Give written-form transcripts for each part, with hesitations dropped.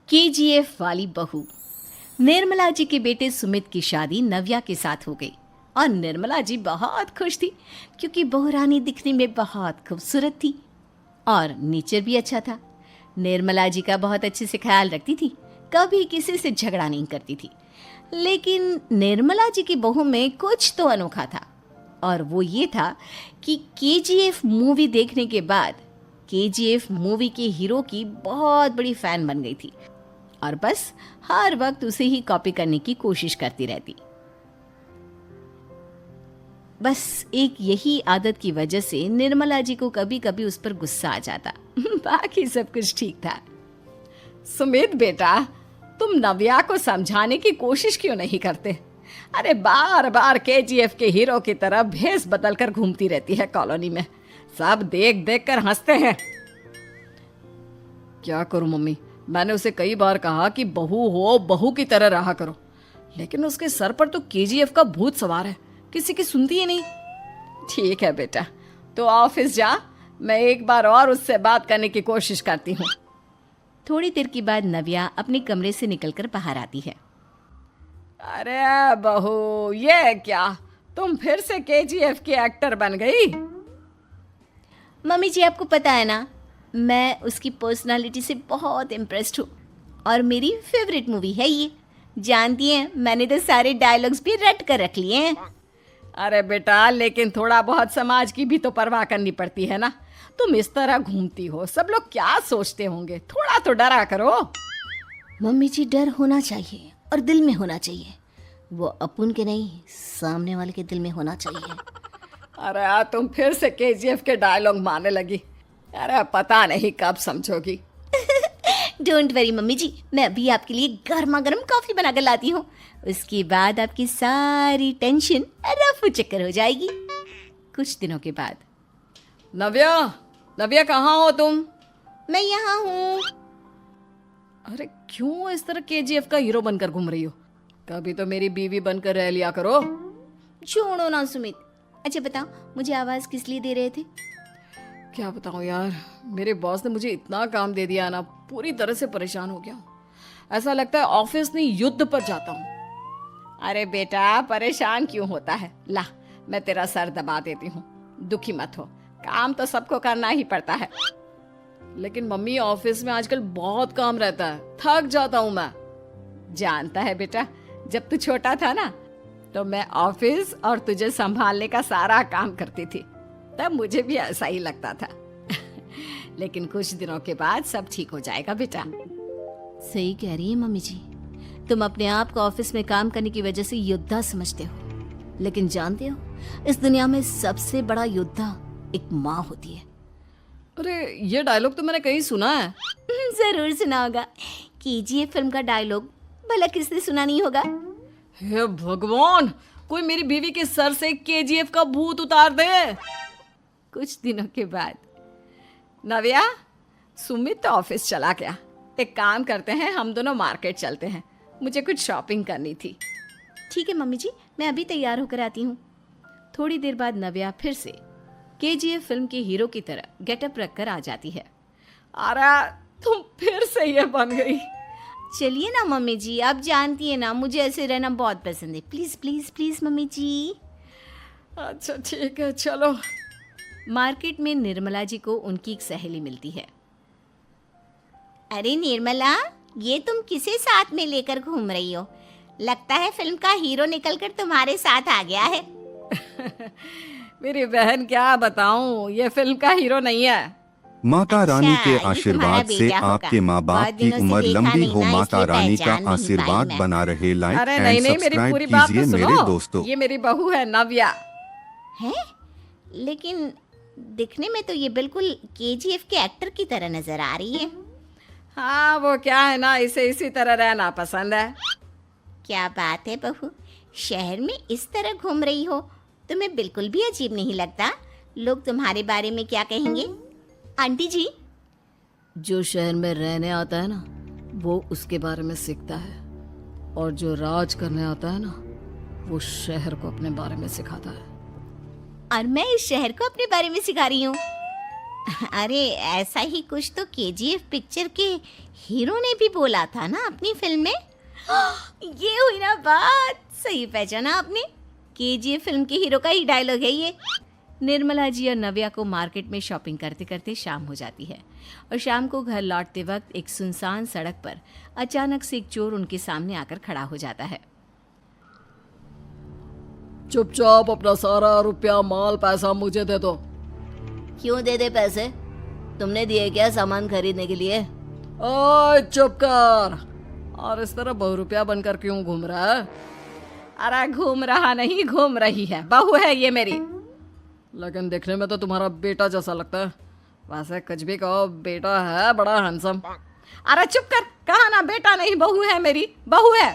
KGF वाली बहू। निर्मला जी के बेटे सुमित की शादी नव्या के साथ हो गई और निर्मला जी बहुत खुश थी क्योंकि बहू रानी दिखने में बहुत खूबसूरत थी और नेचर भी अच्छा था। निर्मला जी का बहुत अच्छे से ख्याल रखती थी, कभी किसी से झगड़ा नहीं करती थी। लेकिन निर्मला जी की बहू में कुछ तो अनोखा था और वो ये था कि केजीएफ मूवी देखने के बाद केजीएफ मूवी के हीरो की बहुत बड़ी फैन बन गई थी और बस हर वक्त उसे ही कॉपी करने की कोशिश करती रहती। बस एक यही आदत की वजह से निर्मला जी को कभी कभी उस पर गुस्सा आ जाता। बाकी सब कुछ ठीक था। सुमित बेटा, तुम नव्या को समझाने की कोशिश क्यों नहीं करते? अरे बार बार केजीएफ के हीरो की तरह भेस बदल कर घूमती रहती है कॉलोनी में, सब देख देख कर हंसते हैं। क्या करूं मम्मी, मैंने उसे कई बार कहा कि बहू हो बहू की तरह रहा करो, लेकिन उसके सर पर तो केजीएफ का भूत सवार है, किसी की सुनती ही नहीं। ठीक है बेटा, तो ऑफिस जा, मैं एक बार और उससे बात करने की कोशिश करती हूँ। थोड़ी देर के बाद नव्या अपने कमरे से निकलकर बाहर आती है। अरे बहू, ये क्या, तुम फिर से केजीएफ की एक्टर बन गई? मम्मी जी, आपको पता है ना, मैं उसकी पर्सनालिटी से बहुत इम्प्रेस्ड हूँ और मेरी फेवरेट मूवी है ये। जानती हैं, मैंने तो सारे डायलॉग्स भी रट कर रख लिए हैं। अरे बेटा, लेकिन थोड़ा बहुत समाज की भी तो परवाह करनी पड़ती है ना। तुम इस तरह घूमती हो, सब लोग क्या सोचते होंगे, थोड़ा तो डरा करो। मम्मी जी, डर होना चाहिए और दिल में होना चाहिए, वो अपुन के नहीं सामने वाले के दिल में होना चाहिए। अरे तुम फिर से केजीएफ के डायलॉग मारने लगी। अरे पता नहीं कब समझोगी। डोंट वरी मम्मी जी, मैं अभी आपके लिए गर्मा गर्म कॉफी बनाकर लाती हूँ, उसके बाद आपकी सारी टेंशन रफू चक्कर हो जाएगी। कुछ दिनों के बाद। नव्या, नव्या कहाँ हो तुम? मैं यहाँ हूँ। अरे क्यों इस तरह केजीएफ का हीरो बनकर घूम रही हो? कभी तो मेरी बीवी बनकर रह लिया करो। छोड़ो ना सुमित। अच्छा बताओ, मुझे आवाज किस लिए दे रहे थे? क्या बताऊं यार, मेरे बॉस ने मुझे इतना काम दे दिया ना, पूरी तरह से परेशान हो गया हूँ। ऐसा लगता है ऑफिस नहीं युद्ध पर जाता हूँ। अरे बेटा, परेशान क्यों होता है? ला, मैं तेरा सर दबा देती हूँ, दुखी मत हो, काम तो सबको करना ही पड़ता है। लेकिन मम्मी, ऑफिस में आजकल बहुत काम रहता है, थक जाता हूँ मैं। जानता है बेटा, जब तू छोटा था ना, तो मैं ऑफिस और तुझे संभालने का सारा काम करती थी, तब मुझे भी ऐसा ही लगता था। लेकिन कुछ दिनों के बाद सब ठीक हो जाएगा बेटा। सही कह रही है मम्मी जी, तुम अपने आप को ऑफिस में काम करने की वजह से योद्धा समझते हो, लेकिन जानते हो, इस दुनिया में सबसे बड़ा योद्धा एक माँ होती है। अरे ये डायलॉग तो मैंने कहीं सुना है। जरूर सुना होगा, केजीएफ फिल्म का डायलॉग, भला किसने सुना नहीं होगा? हे भगवान, कोई मेरी बीवी के सर से केजीएफ का भूत उतार दे। कुछ दिनों के बाद। नव्या, सुमित तो ऑफिस चला गया, एक काम करते हैं, हम दोनों मार्केट चलते हैं, मुझे कुछ शॉपिंग करनी थी। ठीक है मम्मी जी, मैं अभी तैयार होकर आती हूँ। थोड़ी देर बाद नव्या फिर से केजीएफ फिल्म के हीरो की तरह गेटअप रखकर आ जाती है। अरे तुम फिर से ये बन गई। चलिए ना मम्मी जी, आप जानती है ना, मुझे ऐसे रहना बहुत पसंद है। प्लीज प्लीज प्लीज मम्मी जी। अच्छा ठीक है, चलो। मार्केट में निर्मला जी को उनकी एक सहेली मिलती है। अरे निर्मला, ये तुम किसे साथ में लेकर घूम रही हो? लगता है फिल्म का हीरो निकलकर तुम्हारे साथ आ गया है। मेरी बहन, क्या बताऊं, ये फिल्म का हीरो नहीं है। माता रानी के आशीर्वाद से आपके माँ बाप की उम्र लंबी हो। माता रानी का आशीर्वाद बना रहे। लाइक अरे एंड नहीं, मेरी सब्सक्राइब पूरी बात कीजिए तो मेरे सुनो। दोस्तों। ये मेरी बहू है नव्या। है? लेकिन दिखने में तो ये बिल्कुल केजीएफ के एक्टर की तरह नजर आ रही है। हाँ, वो क्या है ना, इसे इसी तरह रहना पसंद है। क्या बात है बहू, शहर में इस तरह घूम रही हो, तुम्हें बिल्कुल भी अजीब नहीं लगता? लोग तुम्हारे बारे में क्या कहेंगे? आंटी जी, जो शहर में रहने आता है ना, वो उसके बारे में सीखता है, और जो राज करने आता है ना, वो शहर को अपने बारे में सिखाता है। और मैं इस शहर को अपने बारे में सिखा रही हूँ। अरे ऐसा ही कुछ तो केजीएफ पिक्चर के हीरो ने भी बोला था ना अपनी फिल्म में। ये हुई ना बात, सही पहचाना आपने। केजीएफ फिल्म के हीरो का ही डायलॉग है ये। निर्मला जी और नव्या को मार्केट में शॉपिंग करते करते शाम हो जाती है और शाम को घर लौटते वक्त एक सुनसान सड़क पर अचानक से एक चोर उनके सामने आकर खड़ा हो जाता है। चुपचाप अपना सारा रुपया माल पैसा मुझे दे दो। क्यों दे दे पैसे? तुमने दिए क्या सामान खरीदने के लिए? ओए चुप कर। और इस तरह बहुरुपया बनकर क्यों घूम रहा है? अरे घूम रहा नहीं, घूम रही है, बहू है ये मेरी। लेकिन देखने में तो तुम्हारा बेटा जैसा लगता है। वैसे कुछ भी कहो, बेटा है बड़ा हैंडसम। अरे चुप कर, कहा ना बेटा नहीं बहू है मेरी, बहू है।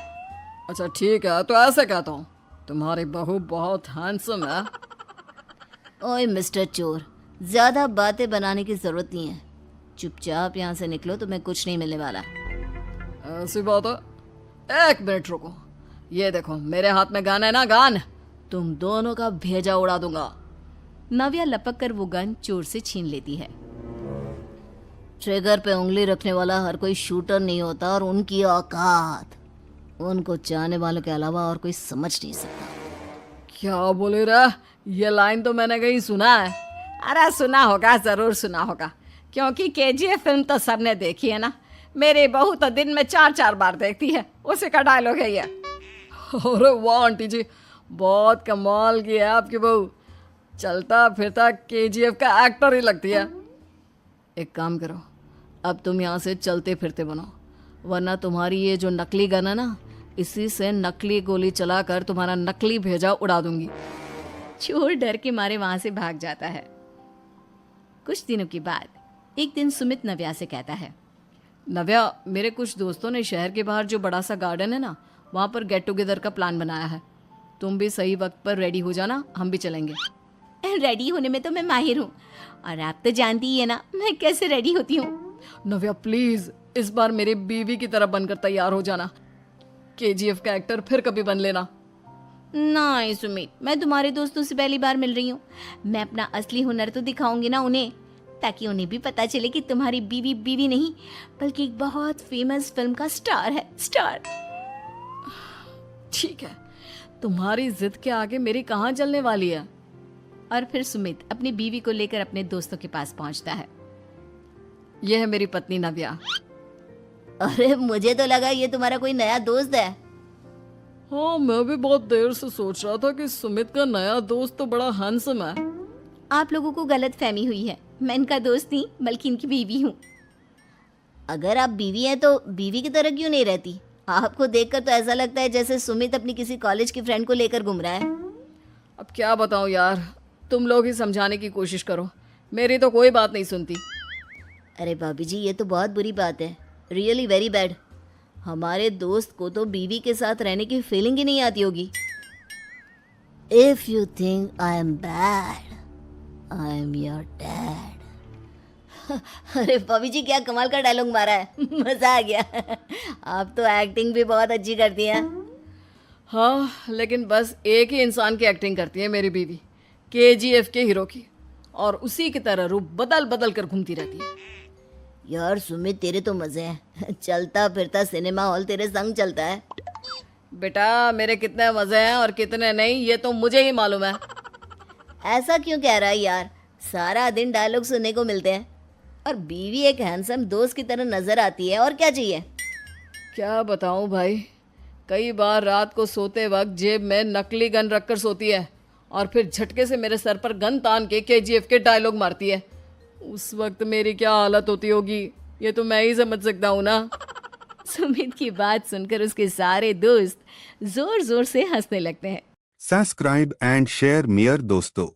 अच्छा ठीक है, तो ऐसे कहता हूँ, तुम्हारी बहू बहुत हैंडसम है। ओए मिस्टर चोर, ज्यादा बातें बनाने की जरूरत नहीं है। चुपचाप यहाँ से निकलो, तुम्हें कुछ नहीं मिलने वाला। ऐसी बात है। एक मिनट रुको, ये देखो मेरे हाथ में गन है ना, गन। तुम दोनों का भेजा उड़ा दूंगा। नव्या लपक कर वो गन चोर से छीन लेती है। ट्रिगर पे उंगली रखने वाला हर कोई शूटर नहीं होता, और उनकी औकात उनको चाहने वालों के अलावा और कोई समझ नहीं सकता। क्या बोले रे? ये लाइन तो मैंने कहीं सुना है। अरे सुना होगा, जरूर सुना होगा, क्योंकि केजीएफ फिल्म तो सबने देखी है ना। मेरी बहू तो दिन में 4-4 बार देखती है, उसी का डायलॉग है ये। अरे वाह आंटी जी, बहुत कमाल की है आपकी बहू। चलता फिरता केजीएफ का एक्टर ही लगती है। एक काम करो, अब तुम यहाँ से चलते फिरते बनो, वरना तुम्हारी ये जो नकली गन है ना, इसी से नकली गोली चलाकर तुम्हारा नकली भेजा उड़ा दूंगी। चोर डर के मारे वहां से भाग जाता है। कुछ दिनों के बाद एक दिन सुमित नव्या से कहता है, नव्या, मेरे कुछ दोस्तों ने शहर के बाहर जो बड़ा सा गार्डन है ना, वहाँ पर गेट टुगेदर का प्लान बनाया है। तुम भी सही वक्त पर रेडी हो जाना, हम भी चलेंगे। रेडी होने में तो मैं माहिर हूँ, और आप तो जानती ही है ना मैं कैसे रेडी होती हूँ। नव्या प्लीज, इस बार मेरी बीवी की तरह बनकर तैयार हो जाना। केजीएफ का एक्टर फिर कभी बन लेना। नहीं सुमित, मैं तुम्हारे दोस्तों से पहली बार मिल रही हूँ। मैं अपना असली हुनर तो दिखाऊंगी ना उन्हें, ताकि उन्हें भी पता चले कि तुम्हारी बीवी बीवी नहीं, बल्कि एक बहुत फेमस फिल्म का स्टार है, स्टार। ठीक है, तुम्हारी जिद के आगे मेरी कहाँ चलने वाली है। और फिर सुमित अपनी बीवी को लेकर अपने दोस्तों के पास पहुंचता है। यह है मेरी पत्नी नव्या। अरे मुझे तो लगा ये तुम्हारा कोई नया दोस्त है। हाँ, मैं भी बहुत देर से सोच रहा था कि सुमित का नया दोस्त तो बड़ा हैंडसम है। आप लोगों को गलत फहमी हुई है, मैं इनका दोस्त नहीं बल्कि इनकी बीवी हूँ। अगर आप बीवी हैं तो बीवी की तरह क्यों नहीं रहती? आपको देखकर तो ऐसा लगता है जैसे सुमित अपनी किसी कॉलेज की फ्रेंड को लेकर घूम रहा है। अब क्या बताऊँ यार, तुम लोग ही समझाने की कोशिश करो, मेरी तो कोई बात नहीं सुनती। अरे भाभी जी, ये तो बहुत बुरी बात है, रियली वेरी बैड। हमारे दोस्त को तो बीवी के साथ रहने की फीलिंग ही नहीं आती होगी। If you think I am bad, I am your dad. अरे भाभी जी, क्या कमाल का डायलॉग मारा है, मजा आ गया। आप तो एक्टिंग भी बहुत अच्छी करती हैं। हाँ, लेकिन बस एक ही इंसान की एक्टिंग करती है मेरी बीवी, केजीएफ के हीरो की, और उसी की तरह रूप बदल बदल कर घूमती रहती है। यार सुमित, तेरे तो मजे हैं, चलता फिरता सिनेमा हॉल तेरे संग चलता है। बेटा, मेरे कितने मजे हैं और कितने नहीं ये तो मुझे ही मालूम है। ऐसा क्यों कह रहा है यार, सारा दिन डायलॉग सुनने को मिलते हैं, और बीवी एक हैंडसम दोस्त की तरह नजर आती है, और क्या चाहिए। क्या बताऊं भाई, कई बार रात को सोते वक्त जेब में नकली गन रखकर सोती है, और फिर झटके से मेरे सर पर गन तान के केजीएफ के डायलॉग मारती है। उस वक्त मेरी क्या हालत होती होगी, ये तो मैं ही समझ सकता हूँ ना। सुमित की बात सुनकर उसके सारे दोस्त जोर जोर से हंसने लगते हैं। सब्सक्राइब एंड शेयर मेयर दोस्तों।